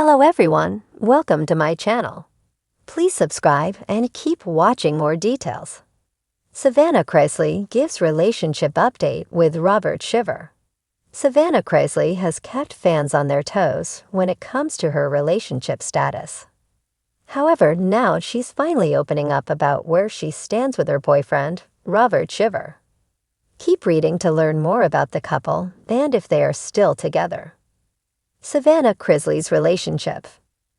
Hello everyone, welcome to my channel. Please subscribe and keep watching more details. Savannah Chrisley gives relationship update with Robert Shiver. Savannah Chrisley has kept fans on their toes when it comes to her relationship status. However, now she's finally opening up about where she stands with her boyfriend, Robert Shiver. Keep reading to learn more about the couple and if they are still together. Savannah Chrisley's relationship.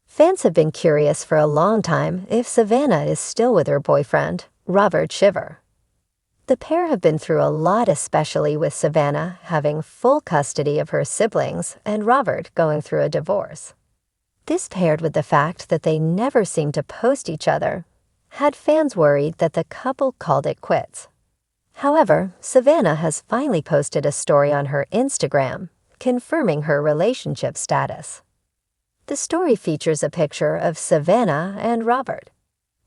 Fans have been curious for a long time if Savannah is still with her boyfriend, Robert Shiver. The pair have been through a lot, especially with Savannah having full custody of her siblings and Robert going through a divorce. This, paired with the fact that they never seem to post each other, had fans worried that the couple called it quits. However, Savannah has finally posted a story on her Instagram confirming her relationship status. The story features a picture of Savannah and Robert.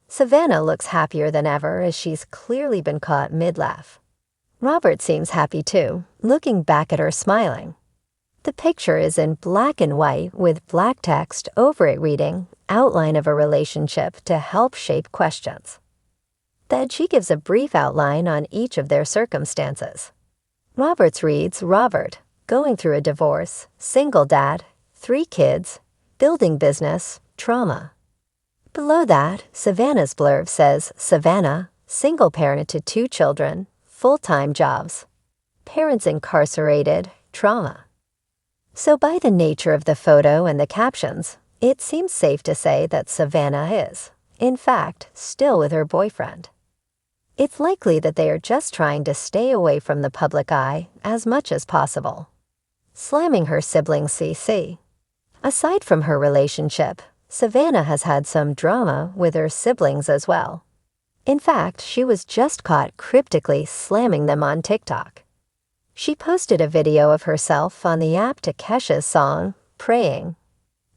Savannah looks happier than ever as she's clearly been caught mid-laugh. Robert seems happy too, looking back at her smiling. The picture is in black and white with black text over it reading, "Outline of a relationship to help shape questions." Then she gives a brief outline on each of their circumstances. Robert's reads, Robert, going through a divorce, single dad, 3 kids, building business, trauma. Below that, Savannah's blurb says, Savannah, single parent to 2 children, full-time jobs, parents incarcerated, trauma. So by the nature of the photo and the captions, it seems safe to say that Savannah is, in fact, still with her boyfriend. It's likely that they are just trying to stay away from the public eye as much as possible. Slamming her sibling CC. Aside from her relationship, Savannah has had some drama with her siblings as well. In fact, she was just caught cryptically slamming them on TikTok. She posted a video of herself on the app to Kesha's song, Praying.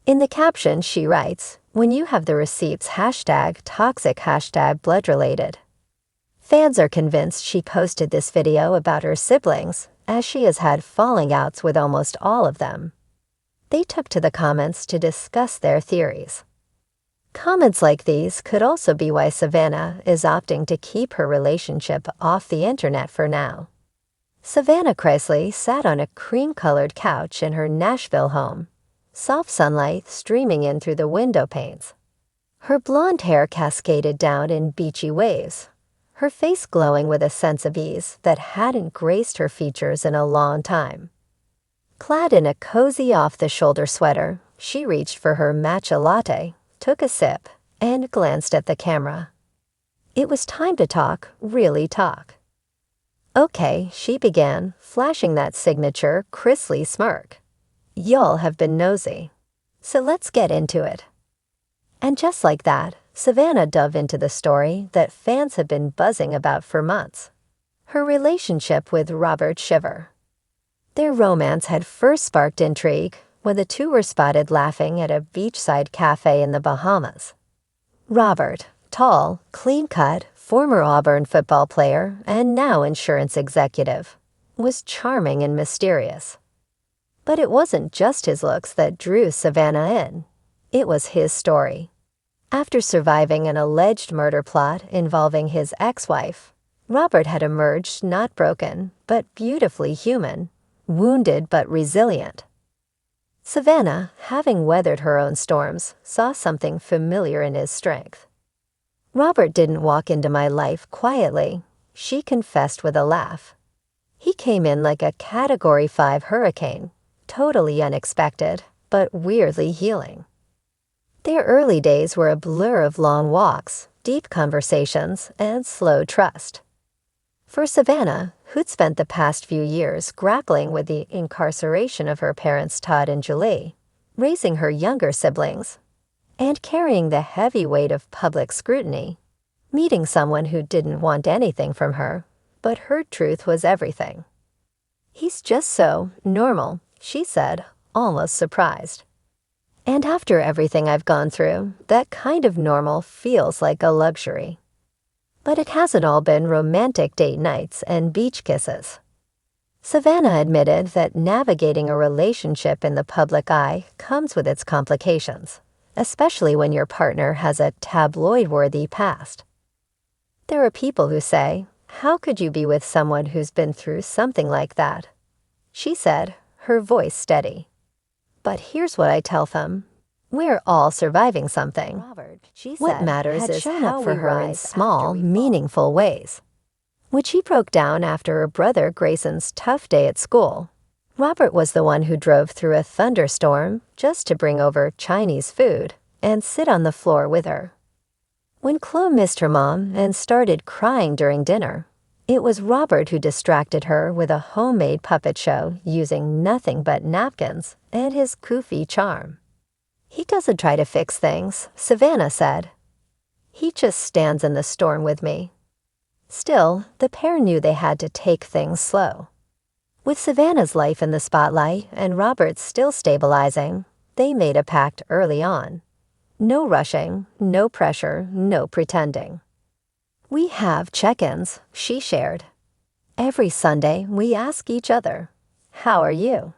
In the caption, she writes, when you have the receipts #toxic #blood-related. Fans are convinced she posted this video about her siblings, as she has had falling outs with almost all of them. They took to the comments to discuss their theories. Comments like these could also be why Savannah is opting to keep her relationship off the internet for now. Savannah Chrisley sat on a cream-colored couch in her Nashville home, soft sunlight streaming in through the window panes. Her blonde hair cascaded down in beachy waves, her face glowing with a sense of ease that hadn't graced her features in a long time. Clad in a cozy off-the-shoulder sweater, she reached for her matcha latte, took a sip, and glanced at the camera. It was time to talk, really talk. Okay, she began, flashing that signature Chrisley smirk. Y'all have been nosy. So let's get into it. And just like that, Savannah dove into the story that fans have been buzzing about for months. Her relationship with Robert Shiver. Their romance had first sparked intrigue when the two were spotted laughing at a beachside cafe in the Bahamas. Robert, tall, clean-cut, former Auburn football player and now insurance executive, was charming and mysterious. But it wasn't just his looks that drew Savannah in. It was his story. After surviving an alleged murder plot involving his ex-wife, Robert had emerged not broken, but beautifully human, wounded but resilient. Savannah, having weathered her own storms, saw something familiar in his strength. Robert didn't walk into my life quietly, she confessed with a laugh. He came in like a Category 5 hurricane, totally unexpected, but weirdly healing. Their early days were a blur of long walks, deep conversations, and slow trust. For Savannah, who'd spent the past few years grappling with the incarceration of her parents Todd and Julie, raising her younger siblings, and carrying the heavy weight of public scrutiny, meeting someone who didn't want anything from her, but her truth was everything. He's just so normal, she said, almost surprised. And after everything I've gone through, that kind of normal feels like a luxury. But it hasn't all been romantic date nights and beach kisses. Savannah admitted that navigating a relationship in the public eye comes with its complications, especially when your partner has a tabloid-worthy past. There are people who say, "How could you be with someone who's been through something like that?" She said, her voice steady. "But here's what I tell them. We're all surviving something. What matters is how for her in small, meaningful ways." Which he broke down after her brother Grayson's tough day at school. Robert was the one who drove through a thunderstorm just to bring over Chinese food and sit on the floor with her. When Chloe missed her mom and started crying during dinner, it was Robert who distracted her with a homemade puppet show using nothing but napkins and his goofy charm. "He doesn't try to fix things," Savannah said. "He just stands in the storm with me." Still, the pair knew they had to take things slow. With Savannah's life in the spotlight and Robert's still stabilizing, they made a pact early on. No rushing, no pressure, no pretending. "We have check-ins," she shared. "Every Sunday, we ask each other, 'How are you?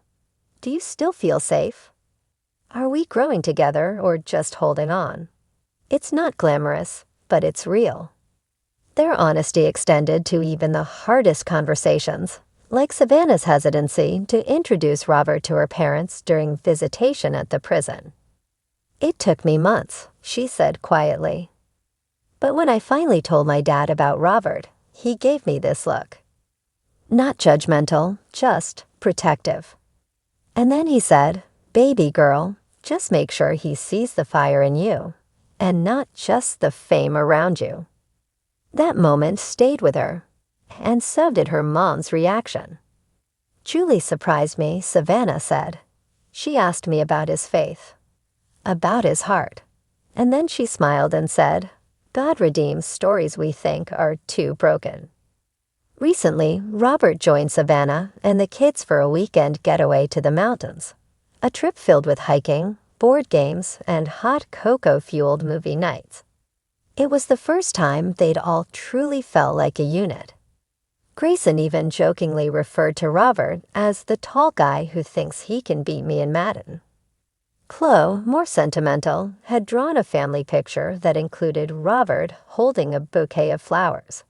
Do you still feel safe? Are we growing together or just holding on?' It's not glamorous, but it's real." Their honesty extended to even the hardest conversations, like Savannah's hesitancy to introduce Robert to her parents during visitation at the prison. "It took me months," she said quietly. "But when I finally told my dad about Robert, he gave me this look. Not judgmental, just protective. And then he said, 'Baby girl, just make sure he sees the fire in you, and not just the fame around you.'" That moment stayed with her, and so did her mom's reaction. "Julie surprised me," Savannah said. "She asked me about his faith, about his heart, and then she smiled and said, 'God redeems stories we think are too broken.'" Recently, Robert joined Savannah and the kids for a weekend getaway to the mountains, a trip filled with hiking, board games, and hot cocoa-fueled movie nights. It was the first time they'd all truly felt like a unit. Grayson even jokingly referred to Robert as the tall guy who thinks he can beat me in Madden. Chloe, more sentimental, had drawn a family picture that included Robert holding a bouquet of flowers.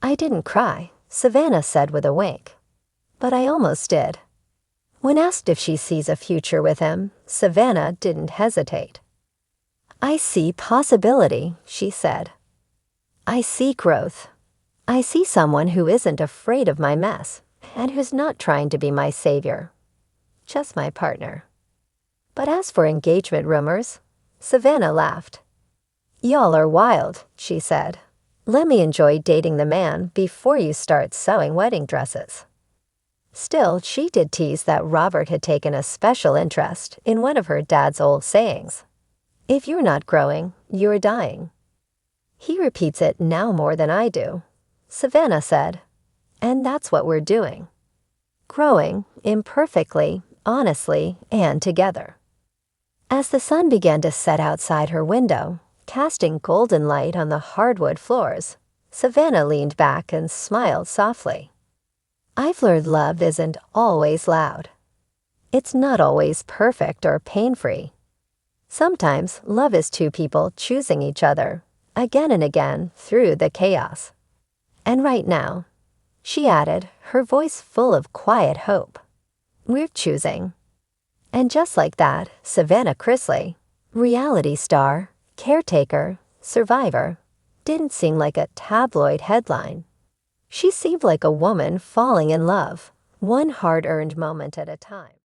"I didn't cry," Savannah said with a wink. "But I almost did." When asked if she sees a future with him, Savannah didn't hesitate. "I see possibility," she said. "I see growth. I see someone who isn't afraid of my mess and who's not trying to be my savior, just my partner." But as for engagement rumors, Savannah laughed. "Y'all are wild," she said. "Let me enjoy dating the man before you start sewing wedding dresses." Still, she did tease that Robert had taken a special interest in one of her dad's old sayings. "If you're not growing, you're dying." He repeats it now more than I do, Savannah said. And that's what we're doing. Growing, imperfectly, honestly, and together. As the sun began to set outside her window, casting golden light on the hardwood floors, Savannah leaned back and smiled softly. "I've learned love isn't always loud. It's not always perfect or pain-free. Sometimes love is two people choosing each other, again and again, through the chaos. And right now," she added, her voice full of quiet hope, "we're choosing." And just like that, Savannah Chrisley, reality star, caretaker, survivor, didn't seem like a tabloid headline. She seemed like a woman falling in love, one hard-earned moment at a time.